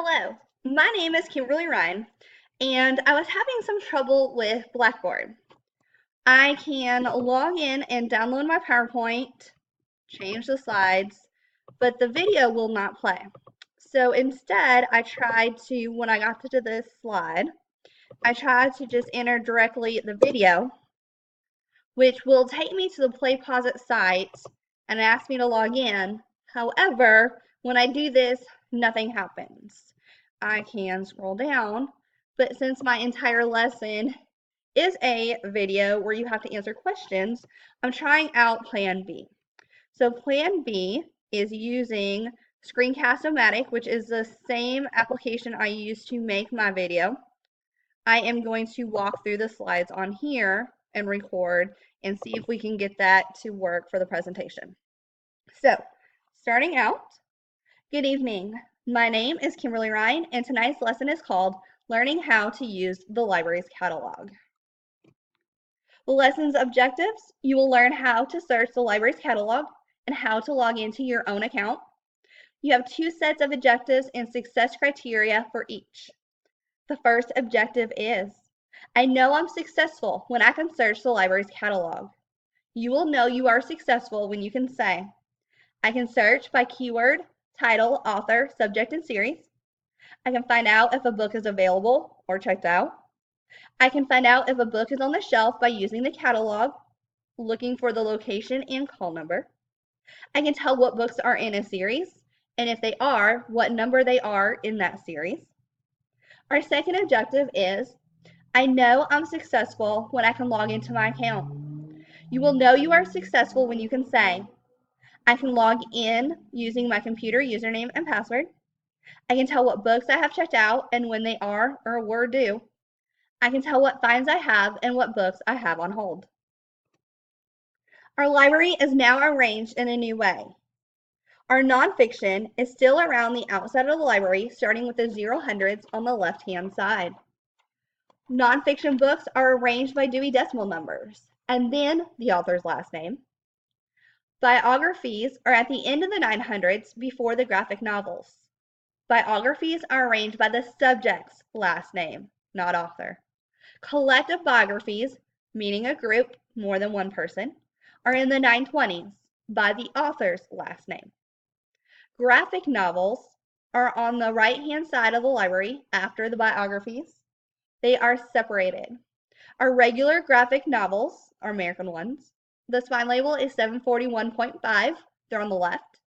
Hello, my name is Kimberly Ryan, and I was having some trouble with Blackboard. I can log in and download my PowerPoint, change the slides, but the video will not play. So instead, I tried to, when I got to this slide, I tried to just enter directly the video, which will take me to the PlayPosit site and ask me to log in. However, when I do this, nothing happens. I can scroll down, but since my entire lesson is a video where you have to answer questions, I'm trying out Plan B. So Plan B is using Screencast-O-Matic, which is the same application I use to make my video. I am going to walk through the slides on here and record and see if we can get that to work for the presentation. So, starting out, good evening. My name is Kimberly Ryan, and tonight's lesson is called Learning How to Use the Library's Catalog. The lesson's objectives: you will learn how to search the library's catalog and how to log into your own account. You have two sets of objectives and success criteria for each. The first objective is, I know I'm successful when I can search the library's catalog. You will know you are successful when you can say, I can search by keyword, title, author, subject, and series. I can find out if a book is available or checked out. I can find out if a book is on the shelf by using the catalog, looking for the location and call number. I can tell what books are in a series, and if they are, what number they are in that series. Our second objective is, I know I'm successful when I can log into my account. You will know you are successful when you can say, I can log in using my computer username and password. I can tell what books I have checked out and when they are or were due. I can tell what fines I have and what books I have on hold. Our library is now arranged in a new way. Our nonfiction is still around the outside of the library, starting with the 0 on the left-hand side. Nonfiction books are arranged by Dewey Decimal numbers, and then the author's last name. Biographies are at the end of the 900s before the graphic novels. Biographies are arranged by the subject's last name, not author. Collective biographies, meaning a group, more than one person, are in the 920s by the author's last name. Graphic novels are on the right-hand side of the library after the biographies. They are separated. Our regular graphic novels are American ones. The spine label is 741.5. They're on the left.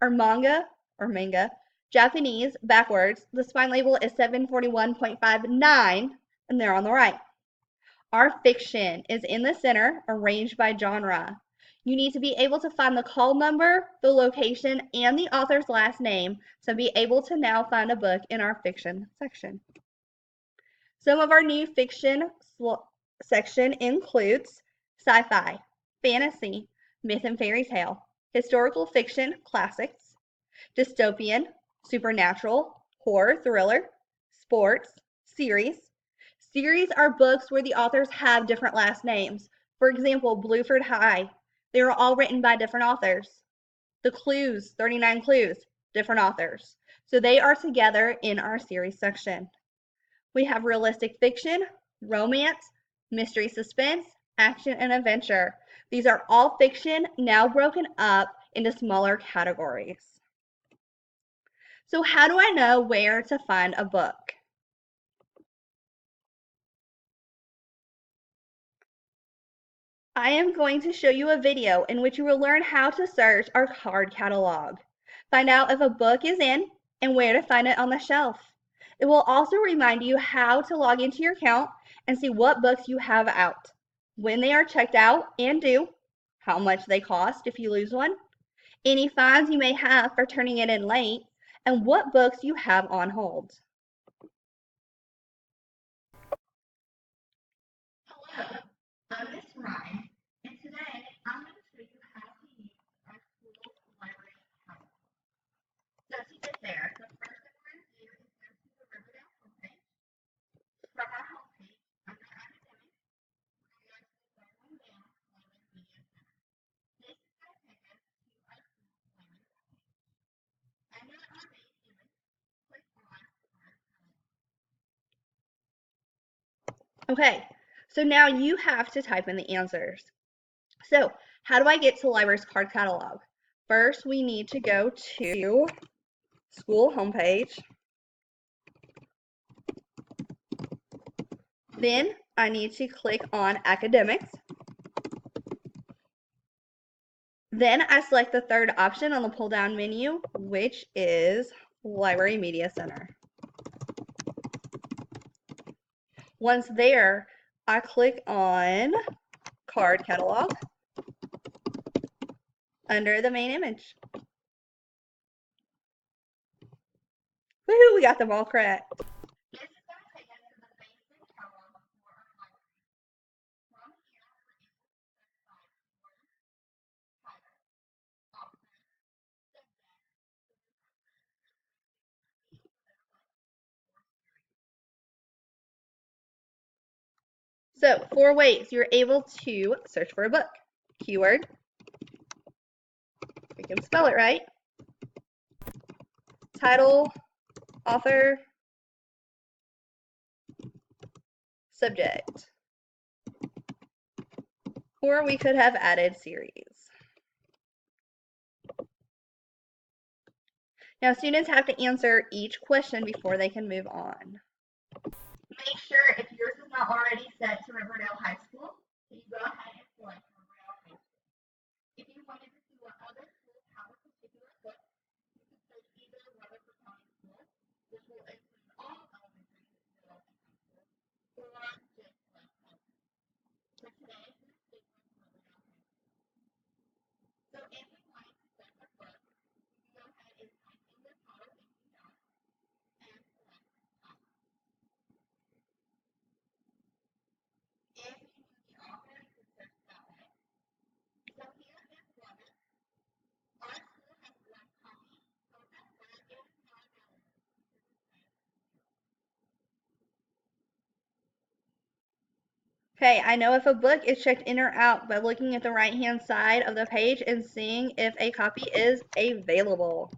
Our manga, Japanese, backwards, the spine label is 741.59, and they're on the right. Our fiction is in the center, arranged by genre. You need to be able to find the call number, the location, and the author's last name to be able to now find a book in our fiction section. Some of our new fiction section includes sci-fi, fantasy, myth and fairy tale, historical fiction, classics, dystopian, supernatural, horror, thriller, sports, series. Series are books where the authors have different last names. For example, Bluford High. They were all written by different authors. The Clues, 39 Clues, different authors. So they are together in our series section. We have realistic fiction, romance, mystery suspense, action, and adventure. These are all fiction now broken up into smaller categories. So how do I know where to find a book? I am going to show you a video in which you will learn how to search our card catalog. Find out if a book is in and where to find it on the shelf. It will also remind you how to log into your account and see what books you have out, when they are checked out and due, how much they cost if you lose one, any fines you may have for turning it in late, and what books you have on hold. Hello, I'm Miss Ryan, and today I'm going to show you how to use our school library account. So to get there, the first thing we're going to do is go to the Riverdale homepage. From our homepage, under Academics, we're going to go to the third one down, Women's Media Center. This is going to take us to our school women's page. Under our main image, click on Okay, so now you have to type in the answers. So how do I get to the library's card catalog? First, we need to go to school homepage. Then I need to click on academics. Then I select the third option on the pull down menu, which is Library Media Center. Once there, I click on card catalog under the main image. Woohoo, we got them all correct. So 4 ways you're able to search for a book. Keyword, we can spell it right. Title, author, subject. Or we could have added series. Now students have to answer each question before they can move on. Make sure if yours is not already set to Riverdale High School, that you go ahead and select Riverdale High School. If you wanted to see what other schools have a particular book, you could search either Rutherford County Schools, which will include all elementary, middle, and high schools, or just West Elton. For today, we're sticking with Riverdale High School. So if you wanted to search a book, you can go ahead and type in the title if you know and select top. If you knew the author, you could search that way. So here is one. Our school has one copy, however, it is not available. Okay, I know if a book is checked in or out by looking at the right-hand side of the page and seeing if a copy is available.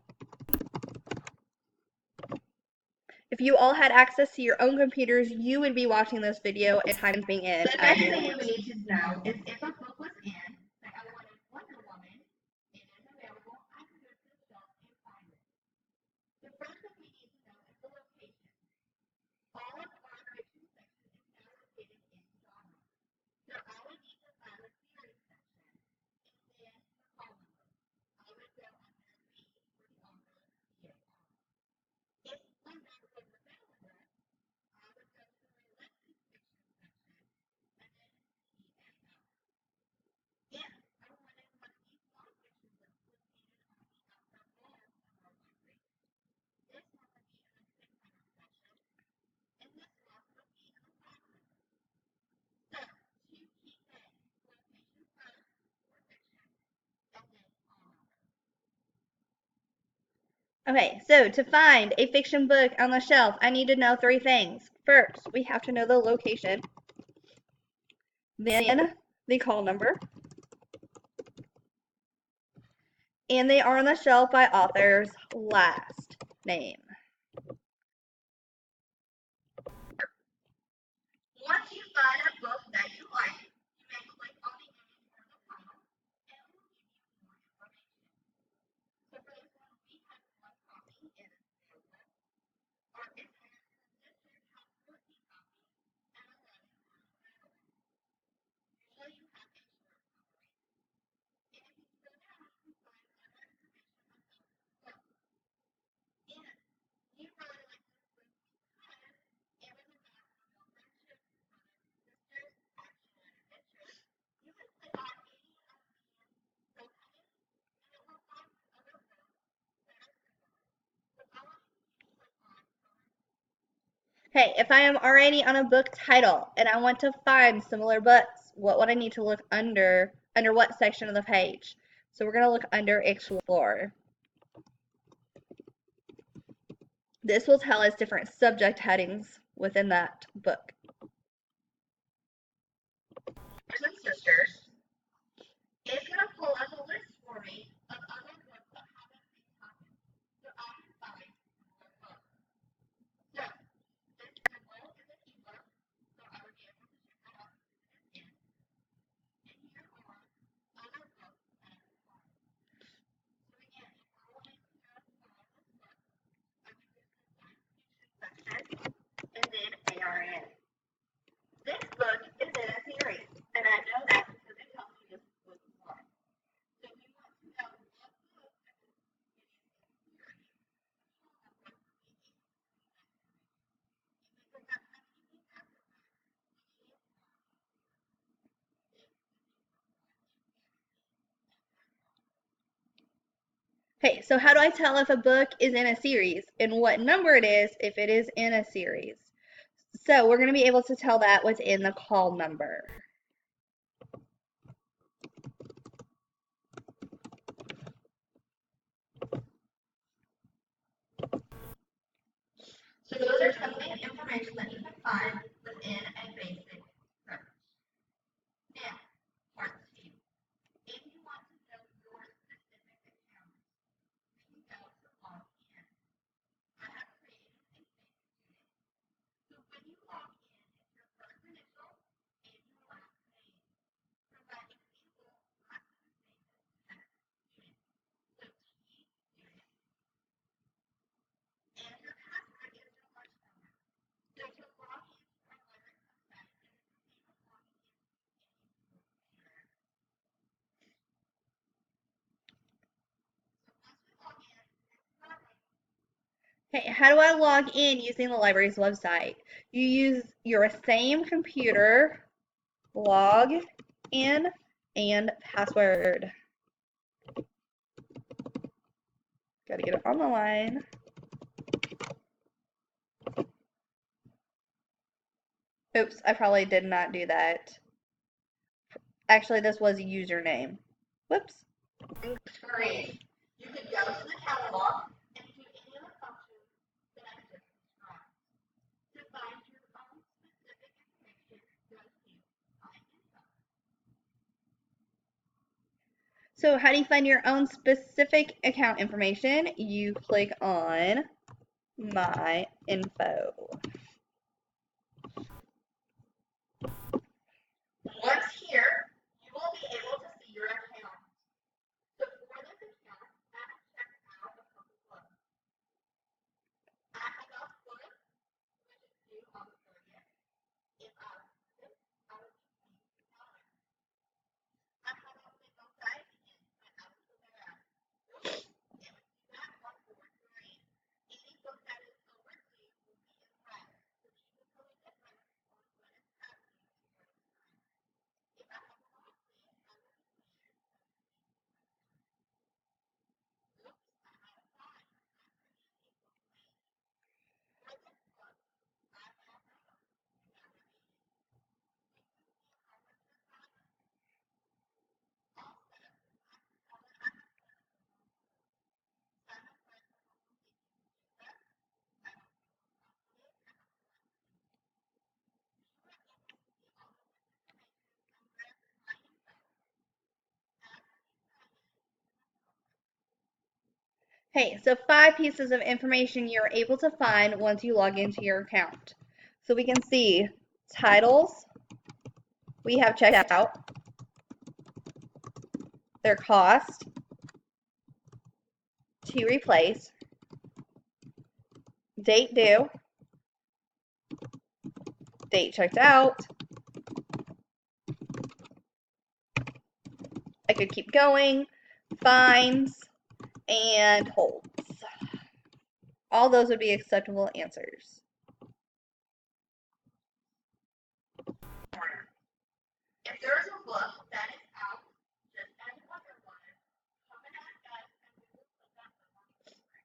If you all had access to your own computers, you would be watching this video and typing in. The next thing you need to know is if a book was in, like I wanted Wonder Woman, it is available, I can go to the shelf and find it. The first thing we need to know is the location. All of our fiction section is now located in genre. So I would need to find the series section and then the call number. I would go under B for the author, BAR. If Wonder was available, I would go to the listed fiction section and then TAL. If I wanted one of these nonfiction books located on the outside walls of our library, this one would be in the 600 section, and this one would be in the 500. So, two key things, location first for fiction, and then call number. Okay, so to find a fiction book on the shelf, I need to know 3 things. First, we have to know the location, then the call number, and they are on the shelf by author's last name. Once you find a book that you like, you may click on the image from the title, and it will give you more information. So for this one, we have one copy and it's available. Our entire district has 14 copies and 11 are available. Usually you have a short summary. And if you go down, you can find other information about the book. And you really like this book because it was a maximum of friendship, brothers and sisters, action and adventure. You can click on any of these subheadings and it will find you other books that are similar. So I want you to click on summary. Okay, if I am already on a book title and I want to find similar books, what would I need to look under what section of the page? So we're going to look under Explore. This will tell us different subject headings within that book. Brothers and sisters, it's going to pull up a list for me of other books that have the same topic, so I can find similar books. So this symbol is an ebook, so I would be able to Hey, so how do I tell if a book is in a series and what number it is if it is in a series? So we're going to be able to tell that within the call number. So those are some of the information that you can find within a basic search. Now, part two. If you want to know your specific account, you can go to log in. I have created a page today. So when you log in, it's your first initial and your last name. Providing people not to the same as student. So T student. And your password is your lunch number. So to log into our library website, it is the same as logging into any computer. So once we log in, this is our link. Hey, how do I log in using the library's website? You use your same computer, log in, and password. Gotta get it on the line. Oops, I probably did not do that. Actually, this was a username. Whoops. Great. You could go to the catalog and do any of the functions that I just described. To find your own specific information, go to Find Info. So how do you find your own specific account information? You click on My Info. Once here, you will be able to see your account. So for this account, I have checked out a couple books. I have a book which is due on the 30th. If I was sick, I would be paying $2. I have a single side in, but I would put that out. It would do that on 4/3. Any book that is overdue will be in red, so these will tell the difference on what is past due and what is current. If I have a lost it, I will be cleared. Oops, I had a fine. I put in a book late. For this book, I have wrote and got remaining. You can see how much the fine is. Also, I can tell that I have spent a total of $7 for home completion. Except I don't see home completed. I have to run the You are able to see all of this information under My Info after you sign in to the program. Hey, so 5 pieces of information you're able to find once you log into your account. So we can see titles, we have checked out, their cost, to replace, date due, date checked out. I could keep going, fines, and holds. All those would be acceptable answers. If there is a book that is out, just as another one, comment at us and we will put that book on the screen.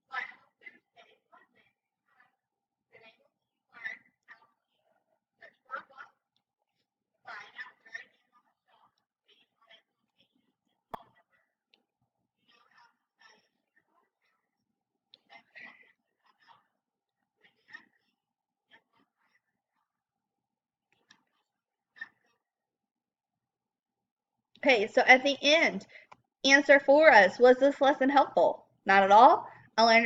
So I hope this today's lesson has been able to learn how to search for a book, find out where it is on the shelf based on its location and call number. You know how to sign into your own account and call them to come out when they are free and what time to come. If you have questions, ask us. Okay, so at the end, answer for us. Was this lesson helpful? Not at all. I learned